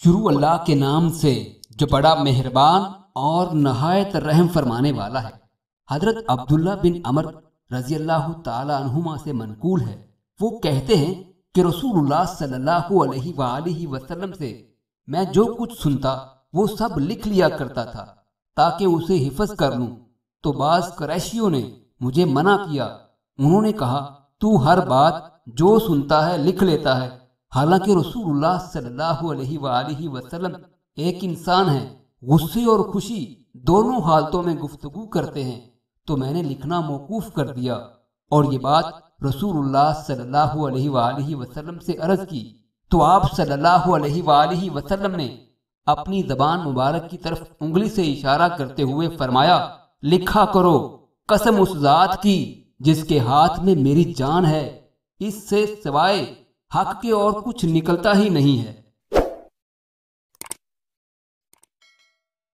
شروع اللہ کے نام سے جو بڑا مہربان اور نہایت رحم فرمانے والا ہے۔ حضرت عبداللہ بن عمر رضی اللہ تعالی عنہما سے منقول ہے، وہ کہتے ہیں کہ رسول اللہ صلی اللہ علیہ وآلہ وسلم سے میں جو کچھ سنتا وہ سب لکھ لیا کرتا تھا تاکہ اسے حفظ کر لوں۔ تو بعض قریشیوں نے مجھے منع کیا، انہوں نے کہا تو ہر بات جو سنتا ہے لکھ لیتا ہے، حالانکہ رسول اللہ صلی اللہ علیہ وآلہ وسلم ایک انسان ہے، غصے اور خوشی دونوں حالتوں میں گفتگو کرتے ہیں۔ تو میں نے لکھنا موقوف کر دیا اور یہ بات رسول اللہ صلی اللہ علیہ وآلہ وسلم سے عرض کی، تو آپ صلی اللہ علیہ وآلہ وسلم نے اپنی زبان مبارک کی طرف انگلی سے اشارہ کرتے ہوئے فرمایا، لکھا کرو، قسم اس ذات کی جس کے ہاتھ میں میری جان ہے، اس سے سوائے حق کے اور کچھ نکلتا ہی نہیں ہے۔